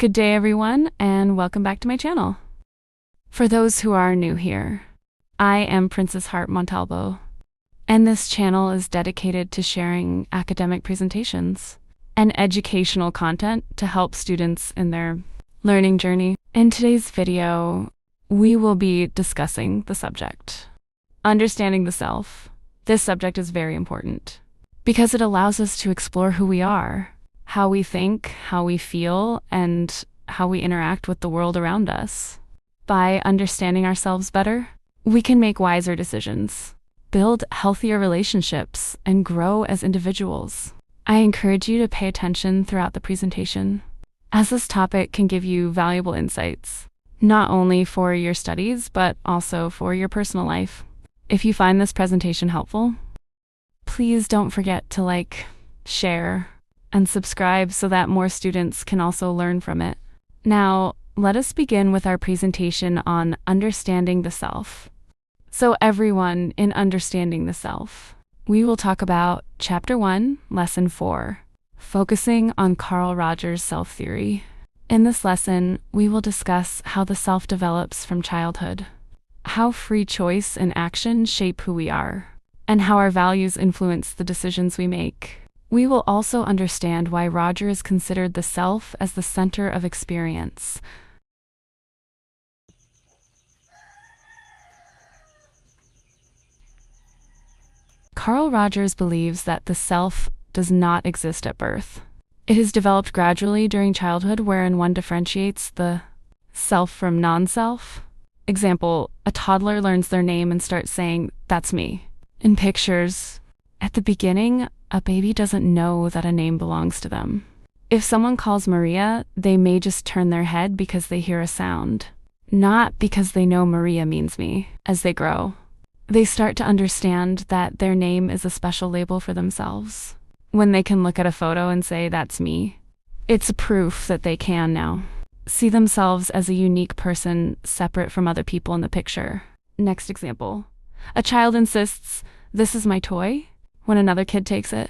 Good day, everyone, and welcome back to my channel. For those who are new here, I am Princess Heart Montalbo, and this channel is dedicated to sharing academic presentations and educational content to help students in their learning journey. In today's video, we will be discussing the subject, understanding the self. This subject is very important because it allows us to explore who we are, how we think, how we feel, and how we interact with the world around us. By understanding ourselves better, we can make wiser decisions, build healthier relationships, and grow as individuals. I encourage you to pay attention throughout the presentation, as this topic can give you valuable insights, not only for your studies, but also for your personal life. If you find this presentation helpful, please don't forget to like, share, and subscribe so that more students can also learn from it. Now, let us begin with our presentation on understanding the self. So everyone, in understanding the self, we will talk about Chapter 1, Lesson 4, focusing on Carl Rogers' self theory. In this lesson, we will discuss how the self develops from childhood, how free choice and action shape who we are, and how our values influence the decisions we make. We will also understand why Rogers considered the self as the center of experience. Carl Rogers believes that the self does not exist at birth. It is developed gradually during childhood, wherein one differentiates the self from non-self. Example, a toddler learns their name and starts saying, "That's me." In pictures, at the beginning, a baby doesn't know that a name belongs to them. If someone calls Maria, they may just turn their head because they hear a sound, not because they know Maria means me. As they grow, they start to understand that their name is a special label for themselves. When they can look at a photo and say, "That's me," it's a proof that they can now see themselves as a unique person separate from other people in the picture. Next example. A child insists, "This is my toy," when another kid takes it.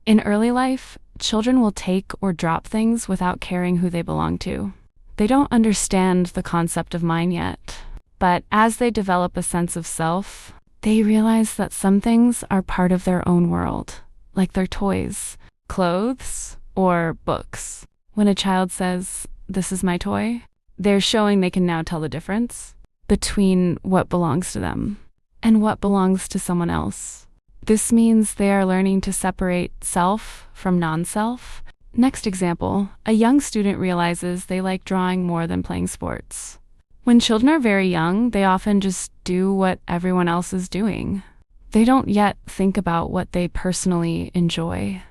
In early life, children will take or drop things without caring who they belong to. They don't understand the concept of mine yet, but as they develop a sense of self, they realize that some things are part of their own world, like their toys, clothes, or books. When a child says, "This is my toy," they're showing they can now tell the difference between what belongs to them and what belongs to someone else. This means they are learning to separate self from non-self. Next example, a young student realizes they like drawing more than playing sports. When children are very young, they often just do what everyone else is doing. They don't yet think about what they personally enjoy.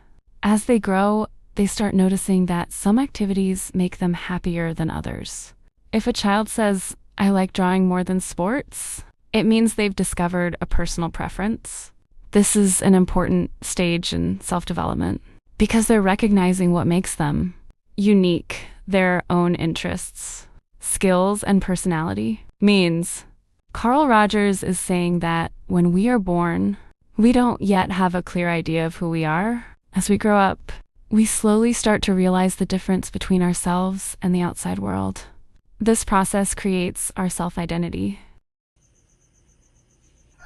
As they grow, they start noticing that some activities make them happier than others. If a child says, "I like drawing more than sports," it means they've discovered a personal preference. This is an important stage in self-development because they're recognizing what makes them unique, their own interests, skills, and personality. Means Carl Rogers is saying that when we are born, we don't yet have a clear idea of who we are. As we grow up, we slowly start to realize the difference between ourselves and the outside world. This process creates our self-identity.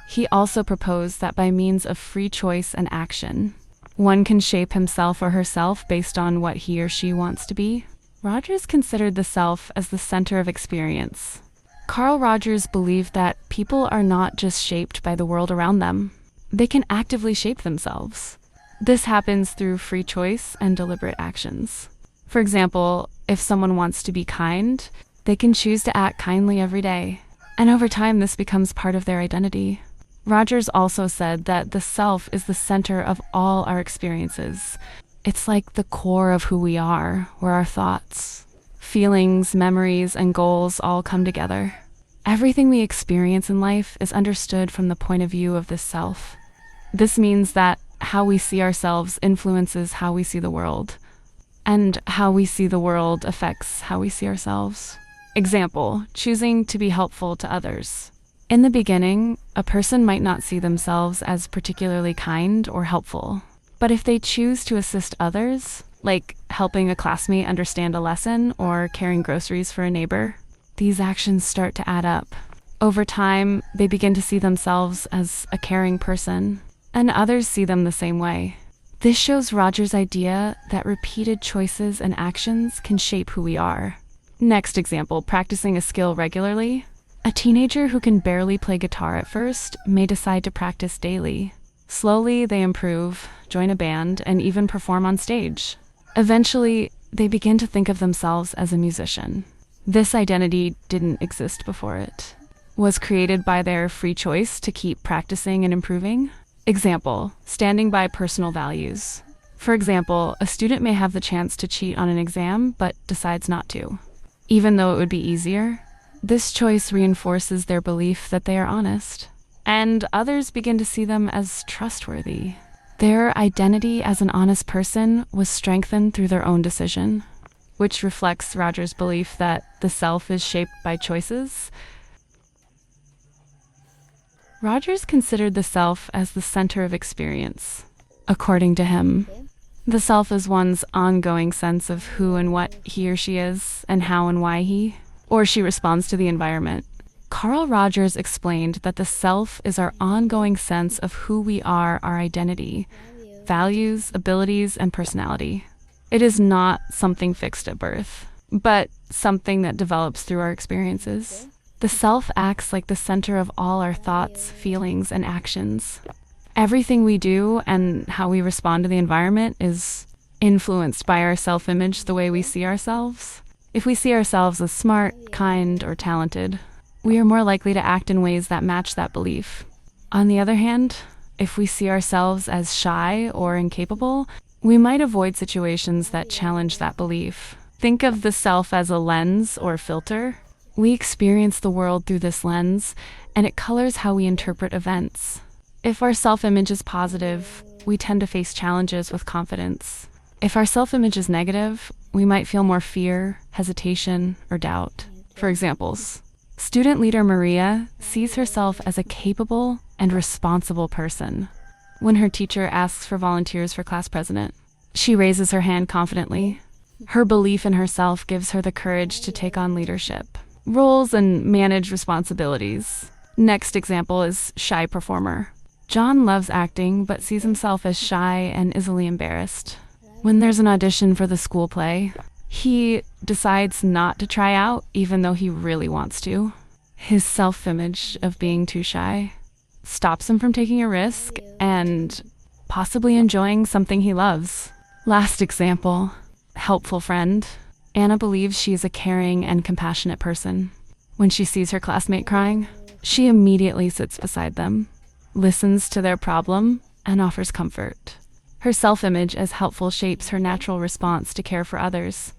He also proposed that by means of free choice and action, one can shape himself or herself based on what he or she wants to be. Rogers considered the self as the center of experience. Carl Rogers believed that people are not just shaped by the world around them. They can actively shape themselves. This happens through free choice and deliberate actions. For example, if someone wants to be kind, they can choose to act kindly every day. And over time, this becomes part of their identity. Rogers also said that the self is the center of all our experiences. It's like the core of who we are, where our thoughts, feelings, memories, and goals all come together. Everything we experience in life is understood from the point of view of this self. This means that how we see ourselves influences how we see the world, and how we see the world affects how we see ourselves. Example, choosing to be helpful to others. In the beginning, a person might not see themselves as particularly kind or helpful, but if they choose to assist others, like helping a classmate understand a lesson or carrying groceries for a neighbor. These actions start to add up. Over time, they begin to see themselves as a caring person, and others see them the same way. This shows Roger's idea that repeated choices and actions can shape who we are. Next example, practicing a skill regularly. A teenager who can barely play guitar at first may decide to practice daily. Slowly, they improve, join a band, and even perform on stage. Eventually, they begin to think of themselves as a musician. This identity didn't exist before it. Was created by their free choice to keep practicing and improving. Example, standing by personal values. For example, a student may have the chance to cheat on an exam, but decides not to. Even though it would be easier, this choice reinforces their belief that they are honest, and others begin to see them as trustworthy. Their identity as an honest person was strengthened through their own decision, which reflects Roger's belief that the self is shaped by choices. Rogers considered the self as the center of experience. According to him, the self is one's ongoing sense of who and what he or she is, and how and why he or she responds to the environment. Carl Rogers explained that the self is our ongoing sense of who we are, our identity, values, abilities, and personality. It is not something fixed at birth, but something that develops through our experiences. The self acts like the center of all our thoughts, feelings, and actions. Everything we do and how we respond to the environment is influenced by our self-image, the way we see ourselves. If we see ourselves as smart, kind, or talented, we are more likely to act in ways that match that belief. On the other hand, if we see ourselves as shy or incapable, we might avoid situations that challenge that belief. Think of the self as a lens or filter. We experience the world through this lens, and it colors how we interpret events. If our self-image is positive, we tend to face challenges with confidence. If our self-image is negative, we might feel more fear, hesitation, or doubt. For examples, student leader Maria sees herself as a capable and responsible person. When her teacher asks for volunteers for class president, she raises her hand confidently. Her belief in herself gives her the courage to take on leadership roles and manage responsibilities. Next example is shy performer. John loves acting but sees himself as shy and easily embarrassed. When there's an audition for the school play, he decides not to try out even though he really wants to. His self-image of being too shy stops him from taking a risk and possibly enjoying something he loves. Last example, helpful friend. Anna believes she is a caring and compassionate person. When she sees her classmate crying, she immediately sits beside them, listens to their problem, and offers comfort. Her self-image as helpful shapes her natural response to care for others.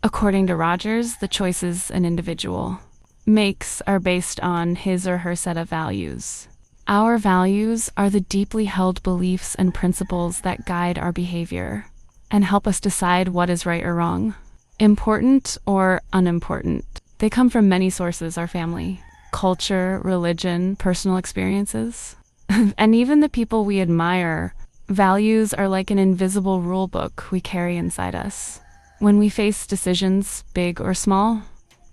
According to Rogers, the choices an individual makes are based on his or her set of values. Our values are the deeply held beliefs and principles that guide our behavior and help us decide what is right or wrong, important or unimportant. They come from many sources: our family, culture, religion, personal experiences, and even the people we admire. Values are like an invisible rule book we carry inside us. When we face decisions, big or small,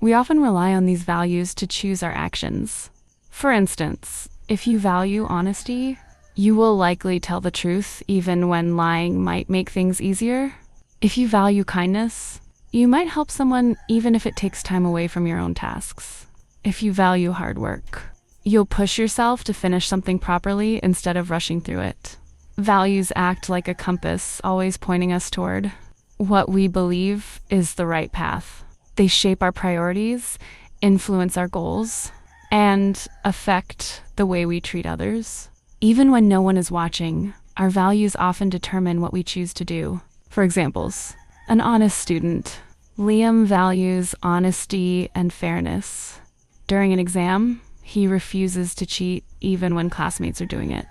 we often rely on these values to choose our actions. For instance, if you value honesty, you will likely tell the truth even when lying might make things easier. If you value kindness, you might help someone even if it takes time away from your own tasks. If you value hard work, you'll push yourself to finish something properly instead of rushing through it. Values act like a compass, always pointing us toward what we believe is the right path. They shape our priorities, influence our goals, and affect the way we treat others. Even when no one is watching, our values often determine what we choose to do. For examples, an honest student. Liam values honesty and fairness. During an exam, he refuses to cheat even when classmates are doing it,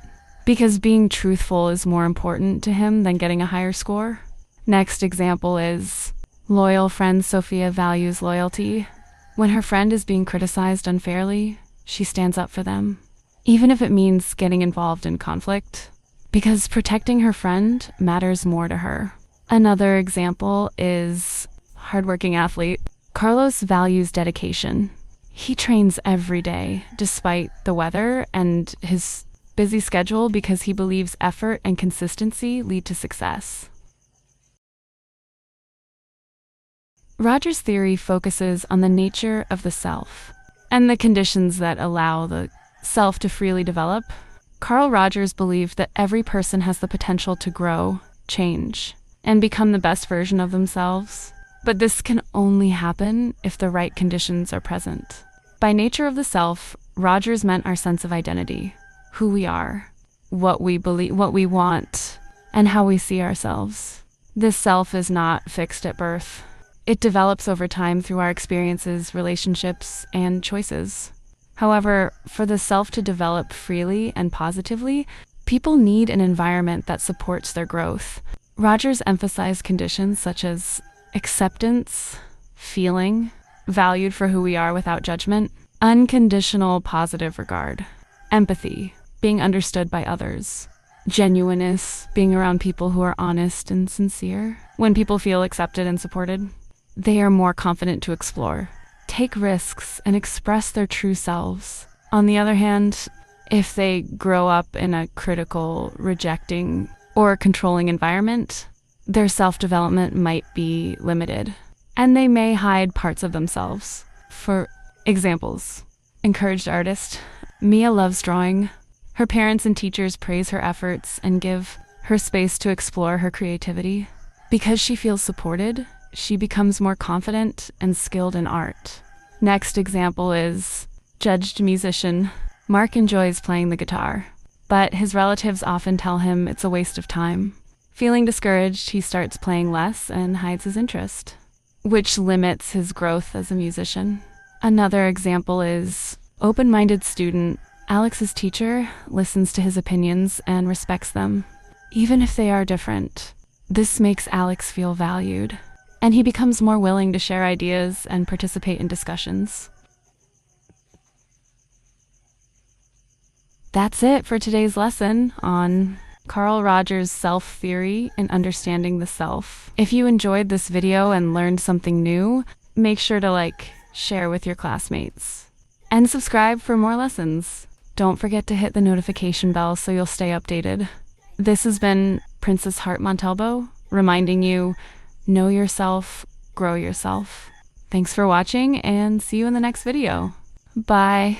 because being truthful is more important to him than getting a higher score. Next example is loyal friend Sophia values loyalty. When her friend is being criticized unfairly, she stands up for them, even if it means getting involved in conflict. because protecting her friend matters more to her. Another example is hardworking athlete. Carlos values dedication. He trains every day, despite the weather and his busy schedule, because he believes effort and consistency lead to success. Rogers' theory focuses on the nature of the self and the conditions that allow the self to freely develop. Carl Rogers believed that every person has the potential to grow, change, and become the best version of themselves. But this can only happen if the right conditions are present. By nature of the self, Rogers meant our sense of identity, who we are, what we believe, what we want, and how we see ourselves. This self is not fixed at birth. It develops over time through our experiences, relationships, and choices. However, for the self to develop freely and positively, people need an environment that supports their growth. Rogers emphasized conditions such as acceptance, feeling valued for who we are without judgment, unconditional positive regard, empathy, being understood by others, genuineness, being around people who are honest and sincere. When people feel accepted and supported, they are more confident to explore, take risks, and express their true selves. On the other hand, if they grow up in a critical, rejecting, or controlling environment, their self-development might be limited, and they may hide parts of themselves. For examples, encouraged artist, Mia loves drawing. Her parents and teachers praise her efforts and give her space to explore her creativity. Because she feels supported, she becomes more confident and skilled in art. Next example is judged musician. Mark enjoys playing the guitar, but his relatives often tell him it's a waste of time. Feeling discouraged, he starts playing less and hides his interest, which limits his growth as a musician. Another example is open-minded student. Alex's teacher listens to his opinions and respects them, even if they are different. This makes Alex feel valued, and he becomes more willing to share ideas and participate in discussions. That's it for today's lesson on Carl Rogers' self-theory and understanding the self. If you enjoyed this video and learned something new, make sure to share with your classmates, and subscribe for more lessons. Don't forget to hit the notification bell so you'll stay updated. This has been Princess Heart Montalbo, reminding you, know yourself, grow yourself. Thanks for watching, and see you in the next video. Bye.